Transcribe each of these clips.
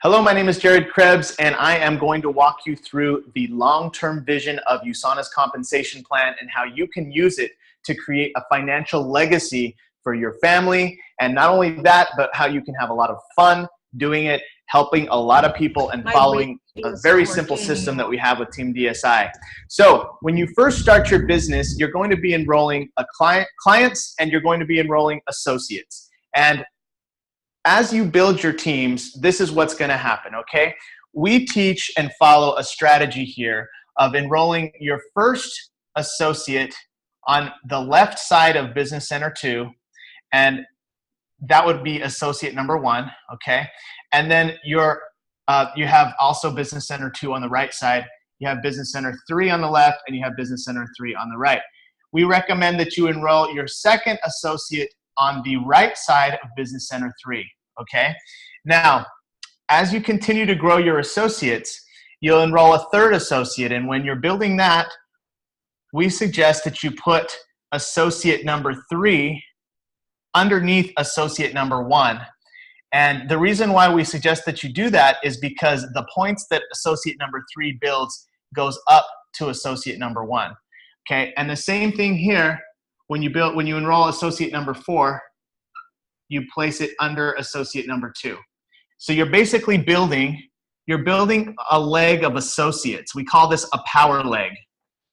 Hello, my name is Jared Crebs, and I am going to walk you through the long-term vision of USANA's compensation plan and how you can use it to create a financial legacy for your family. And not only that, but how you can have a lot of fun doing it, helping a lot of people and following a very simple system that we have with Team DSI. So when you first start your business, you're going to be enrolling clients and you're going to be enrolling associates. And as you build your teams, this is what's going to happen, okay? We teach and follow a strategy here of enrolling your first associate on the left side of Business Center 2, and that would be associate number 1, okay? And then you have also Business Center 2 on the right side. You have Business Center 3 on the left, and you have Business Center 3 on the right. We recommend that you enroll your second associate on the right side of Business Center 3, okay? Now, as you continue to grow your associates, you'll enroll a third associate, and when you're building that, we suggest that you put associate number 3 underneath associate number 1. And the reason why we suggest that you do that is because the points that associate number 3 builds goes up to associate number 1, okay? And the same thing here. When you enroll associate number 4, you place it under associate number 2. So you're basically building a leg of associates. We call this a power leg.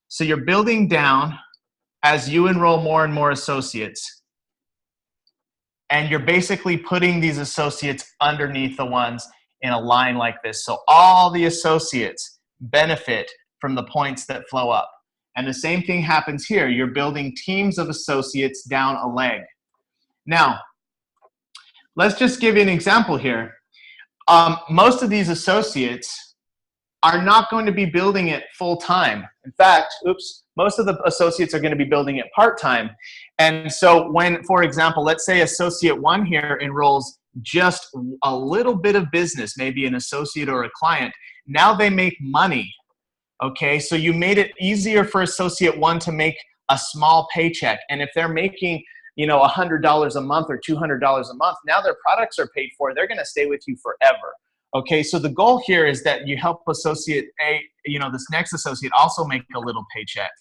So you're building down as you enroll more and more associates. And you're basically putting these associates underneath the ones in a line like this. So all the associates benefit from the points that flow up. And the same thing happens here. You're building teams of associates down a leg. Now, let's just give you an example here. Most of these associates are not going to be building it full time. In fact, most of the associates are going to be building it part-time. And so when, for example, let's say associate 1 here enrolls just a little bit of business, maybe an associate or a client, now they make money. Okay, so you made it easier for associate 1 to make a small paycheck. And if they're making, $100 a month or $200 a month, now their products are paid for. They're going to stay with you forever. Okay, so the goal here is that you help associate this next associate also make a little paycheck.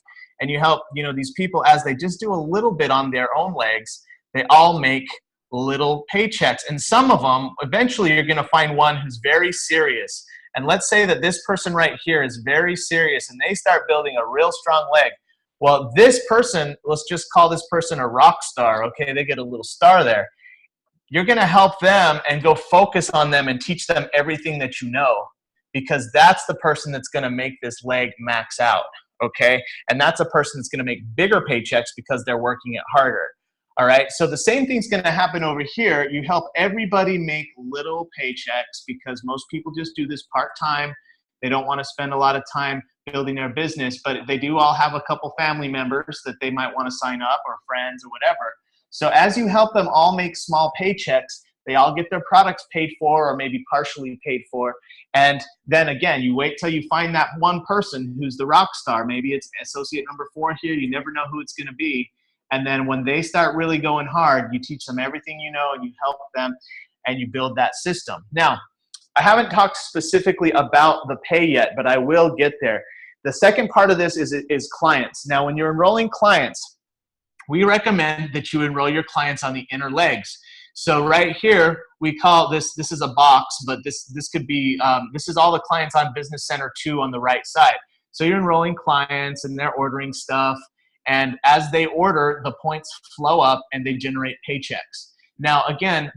And you help, these people as they just do a little bit on their own legs, they all make little paychecks. And some of them, eventually you're going to find one who's very serious. And let's say that this person right here is very serious and they start building a real strong leg. Well, this person, let's just call this person a rock star, okay? They get a little star there. You're going to help them and go focus on them and teach them everything that you know, because that's the person that's going to make this leg max out, okay? And that's a person that's going to make bigger paychecks because they're working it harder. All right, so the same thing's going to happen over here. You help everybody make little paychecks because most people just do this part-time. They don't want to spend a lot of time building their business, but they do all have a couple family members that they might want to sign up or friends or whatever. So as you help them all make small paychecks, they all get their products paid for or maybe partially paid for. And then again, you wait till you find that one person who's the rock star. Maybe it's associate number 4 here. You never know who it's going to be. And then when they start really going hard, you teach them everything you know and you help them and you build that system. Now, I haven't talked specifically about the pay yet, but I will get there. The second part of this is clients. Now, when you're enrolling clients, we recommend that you enroll your clients on the inner legs. So right here, we call this is a box, but this could be, this is all the clients on Business Center 2 on the right side. So you're enrolling clients and they're ordering stuff. And as they order, the points flow up and they generate paychecks. Now, again,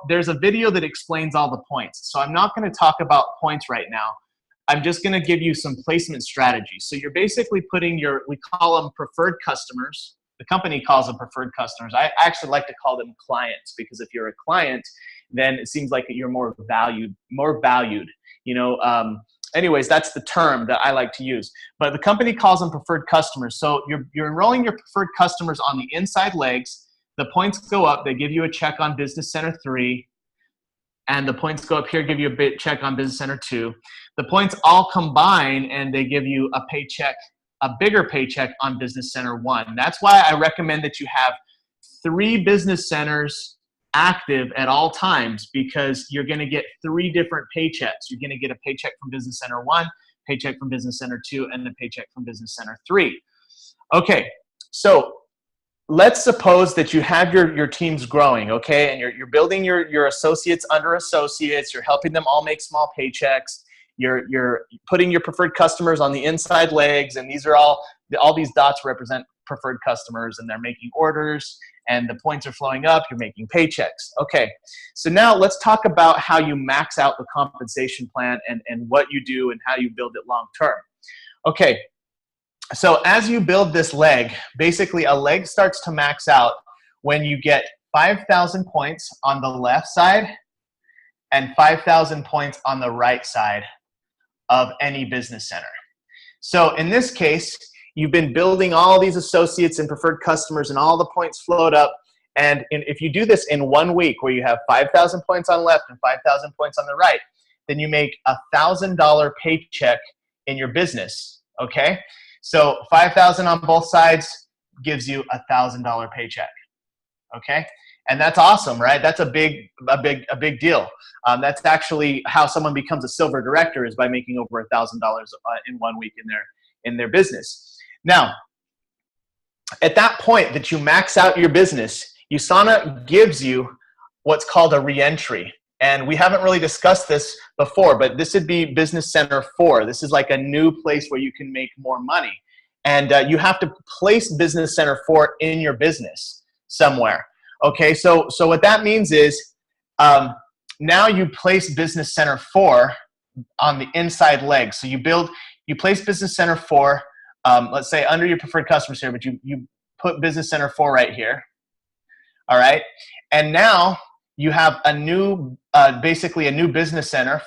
there's a video that explains all the points. So I'm not going to talk about points right now. I'm just going to give you some placement strategies. So you're basically putting we call them preferred customers. The company calls them preferred customers. I actually like to call them clients because if you're a client, then it seems like you're more valued. Anyways, that's the term that I like to use. But the company calls them preferred customers. So you're enrolling your preferred customers on the inside legs. The points go up. They give you a check on Business Center 3. And the points go up here, give you a check on Business Center 2. The points all combine and they give you a paycheck, a bigger paycheck on Business Center 1. That's why I recommend that you have 3 business centers active at all times because you're going to get 3 different paychecks. You're going to get a paycheck from Business Center 1, paycheck from Business Center 2, and a paycheck from Business Center 3. Okay, so let's suppose that you have your teams growing, okay, and you're building your associates under associates. You're helping them all make small paychecks. You're putting your preferred customers on the inside legs, and these are all these dots represent preferred customers, and they're making orders, and the points are flowing up. You're making paychecks. Okay, so now let's talk about how you max out the compensation plan and what you do and how you build it long term. Okay, so as you build this leg, basically a leg starts to max out when you get 5,000 points on the left side and 5,000 points on the right side of any business center. So in this case, you've been building all these associates and preferred customers, and all the points float up. And if you do this in 1 week, where you have 5,000 points on left and 5,000 points on the right, then you make a $1,000 paycheck in your business. Okay, so 5,000 on both sides gives you a $1,000 paycheck. Okay, and that's awesome, right? That's a big deal. That's actually how someone becomes a silver director, is by making over $1,000 in 1 week in their business. Now, at that point that you max out your business, USANA gives you what's called a reentry. And we haven't really discussed this before, but this would be Business Center 4. This is like a new place where you can make more money. And you have to place Business Center 4 in your business somewhere. Okay, so what that means is now you place Business Center 4 on the inside leg. So you place Business Center 4, let's say under your preferred customers here, but you put Business Center 4 right here. All right, and now you have a new, basically a new Business Center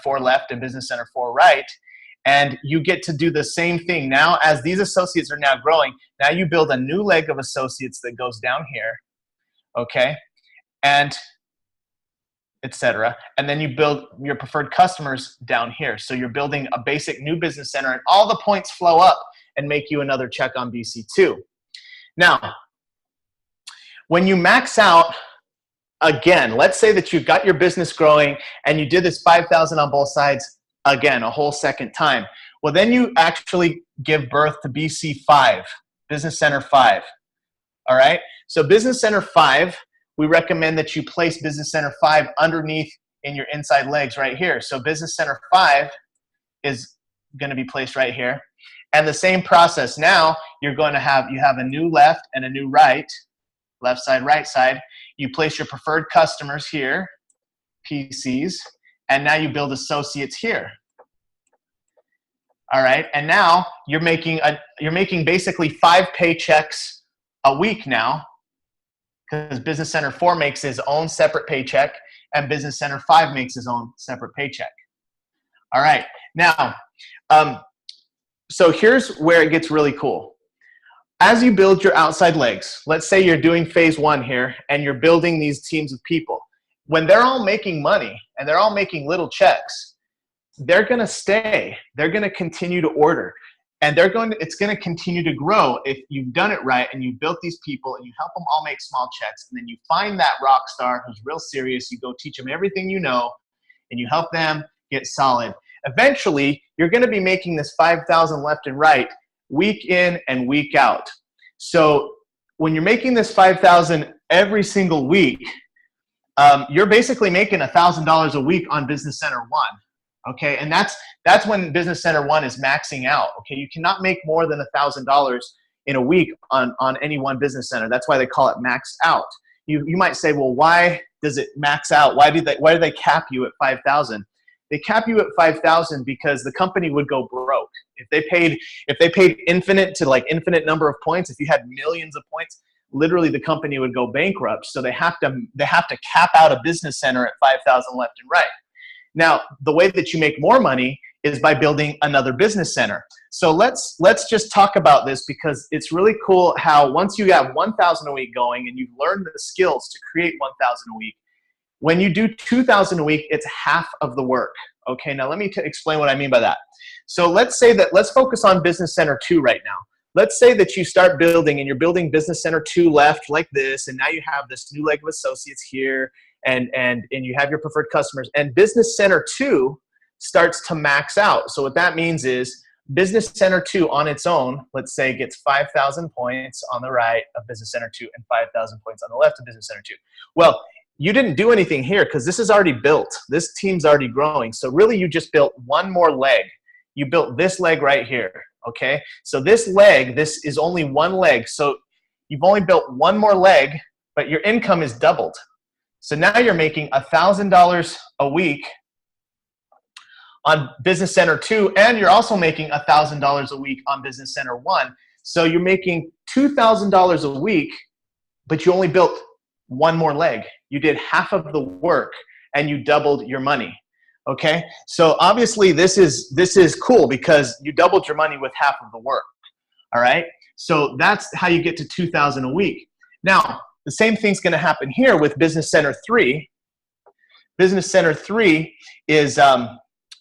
4 left and Business Center 4 right, and you get to do the same thing. Now, as these associates are now growing, now you build a new leg of associates that goes down here, okay, and etc. And then you build your preferred customers down here. So you're building a basic new business center, and all the points flow up and make you another check on BC2. Now, when you max out, again, let's say that you've got your business growing and you did this 5,000 on both sides again, a whole second time. Well, then you actually give birth to BC5, Business Center 5. All right, so Business Center 5, we recommend that you place Business Center 5 underneath in your inside legs right here. So Business Center 5 is going to be placed right here. And the same process now, you have a new left and a new right, left side, right side. You place your preferred customers here, PCs, and now you build associates here. All right, and now you're making basically 5 paychecks a week now, because Business Center 4 makes his own separate paycheck and Business Center 5 makes his own separate paycheck. All right, now, so here's where it gets really cool. As you build your outside legs, let's say you're doing phase 1 here and you're building these teams of people. When they're all making money and they're all making little checks, they're going to stay. They're going to continue to order. And it's going to continue to grow if you've done it right and you've built these people and you help them all make small checks, and then you find that rock star who's real serious. You go teach them everything you know and you help them get solid. Eventually, you're going to be making this 5,000 left and right week in and week out. So when you're making this 5,000 every single week, you're basically making $1,000 a week on Business Center 1. Okay, and that's when Business Center 1 is maxing out. Okay, you cannot make more than $1,000 in a week on any one business center. That's why they call it max out. You might say, well, why does it max out? Why do they cap you at 5,000? They cap you at 5,000 because the company would go broke if they paid infinite number of points. If you had millions of points, literally the company would go bankrupt. So they have to cap out a business center at 5,000 left and right. Now, the way that you make more money is by building another business center. So let's just talk about this, because it's really cool how once you have 1,000 a week going and you've learned the skills to create 1,000 a week, when you do 2,000 a week, it's half of the work. Okay, now let me explain what I mean by that. So let's focus on Business Center 2 right now. let's say that you start building and you're building Business Center 2 left like this, and now you have this new leg of associates here, and you have your preferred customers, and Business Center 2 starts to max out. So what that means is Business Center 2 on its own, let's say, gets 5,000 points on the right of Business Center 2 and 5,000 points on the left of Business Center 2. Well, you didn't do anything here because this is already built. This team's already growing. So really you just built one more leg. You built this leg right here, okay? So this leg, this is only one leg. So you've only built one more leg, but your income is doubled. So now you're making $1,000 a week on Business Center 2, and you're also making $1,000 a week on Business Center 1. So you're making $2,000 a week, but you only built one more leg. You did half of the work and you doubled your money. Okay, so obviously this is cool because you doubled your money with half of the work. All right, so that's how you get to $2,000 a week. Now the same thing's going to happen here with Business Center 3. Business Center 3 is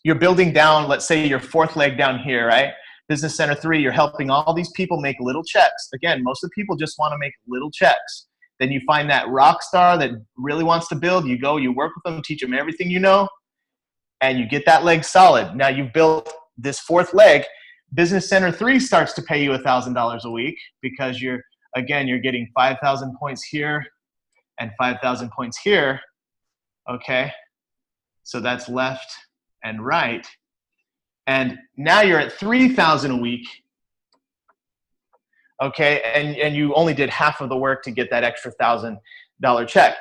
you're building down, let's say your fourth leg down here, right? Business Center 3, you're helping all these people make little checks. Again, most of the people just want to make little checks. Then you find that rock star that really wants to build. You go, you work with them, teach them everything you know, and you get that leg solid. Now you've built this fourth leg. Business Center 3 starts to pay you $1,000 a week because you're getting 5,000 points here and 5,000 points here. Okay, so that's left and right. And now you're at 3,000 a week. Okay, and you only did half of the work to get that extra $1,000 check.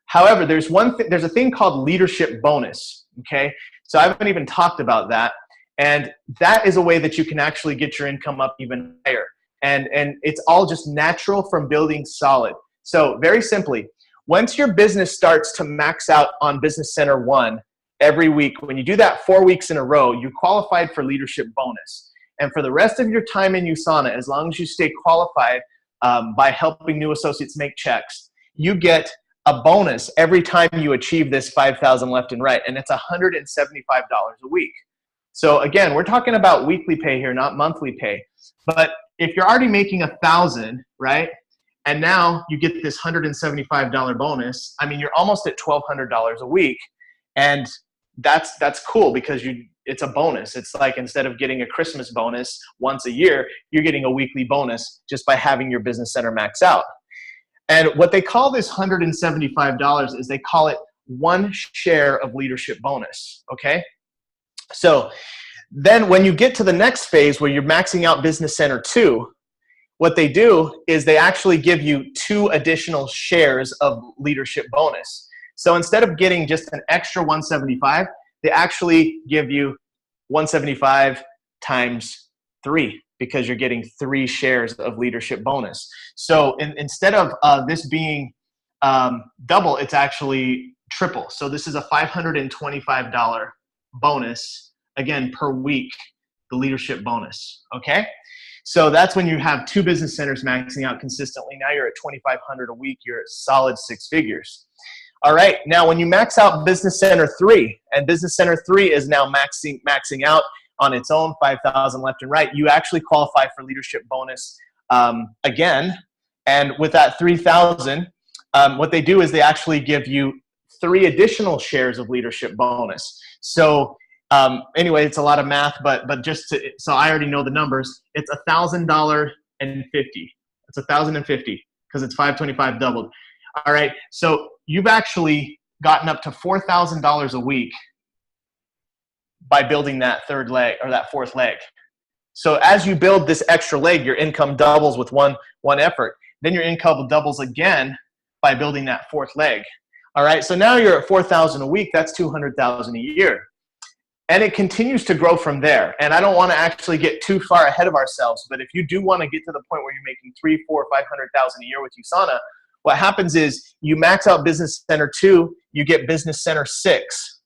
However, there's a thing called leadership bonus. Okay, so I haven't even talked about that, and that is a way that you can actually get your income up even higher. And it's all just natural from building solid. So very simply, once your business starts to max out on Business Center 1 every week, when you do that 4 weeks in a row, you qualified for leadership bonus. And for the rest of your time in USANA, as long as you stay qualified by helping new associates make checks, you get a bonus every time you achieve this 5,000 left and right, and it's $175 a week. So again, we're talking about weekly pay here, not monthly pay. But if you're already making 1,000, right, and now you get this $175 bonus, I mean, you're almost at $1,200 a week, and that's cool because it's a bonus. It's like instead of getting a Christmas bonus once a year, you're getting a weekly bonus just by having your business center max out. And what they call this $175 is they call it 1 share of leadership bonus, okay? So then when you get to the next phase where you're maxing out Business Center 2, what they do is they actually give you 2 additional shares of leadership bonus. So instead of getting just an extra 175, they actually give you 175 times 3 because you're getting 3 shares of leadership bonus. So instead of this being double, it's actually triple. So this is a $525 bonus, again, per week, the leadership bonus, okay? So that's when you have 2 business centers maxing out consistently. Now you're at $2,500 a week. You're at solid 6 figures. All right, now when you max out Business Center 3, and Business Center 3 is now maxing out on its own, 5,000 left and right, you actually qualify for leadership bonus again. And with that 3,000, what they do is they actually give you 3 additional shares of leadership bonus. So anyway, it's a lot of math, but so I already know the numbers. It's $1,000 and 50. It's 1,050 because it's 525 doubled. All right, so you've actually gotten up to $4,000 a week by building that third leg or that fourth leg. So as you build this extra leg, your income doubles with one effort. Then your income doubles again by building that fourth leg. All right, so now you're at $4,000 a week. That's $200,000 a year. And it continues to grow from there. And I don't want to actually get too far ahead of ourselves, but if you do want to get to the point where you're making $300,000, $400,000, $500,000 a year with USANA, what happens is you max out Business Center 2, you get Business Center 6.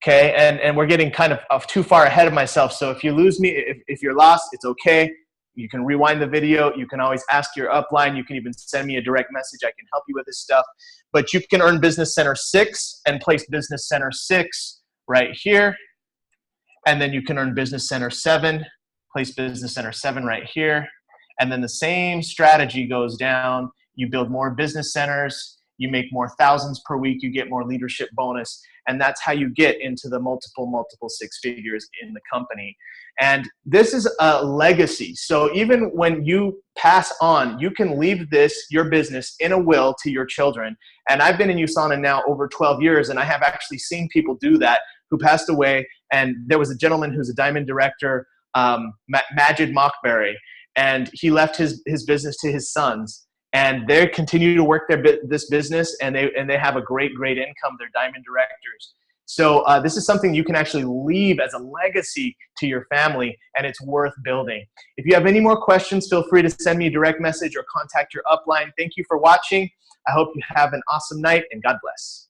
Okay, and we're getting kind of too far ahead of myself. So if you lose me, if you're lost, it's okay. You can rewind the video. You can always ask your upline. You can even send me a direct message. I can help you with this stuff. But you can earn Business Center 6 and place Business Center 6 right here. And then you can earn Business Center 7, place Business Center 7 right here. And then the same strategy goes down. You build more business centers, you make more thousands per week, you get more leadership bonus. And that's how you get into the multiple six figures in the company. And this is a legacy. So even when you pass on, you can leave your business in a will to your children. And I've been in USANA now over 12 years, and I have actually seen people do that who passed away. And there was a gentleman who's a diamond director, Majid Mockberry, and he left his business to his sons. And they continue to work this business, and they have a great income. They're diamond directors. So this is something you can actually leave as a legacy to your family, and it's worth building. If you have any more questions, feel free to send me a direct message or contact your upline. Thank you for watching. I hope you have an awesome night, and God bless.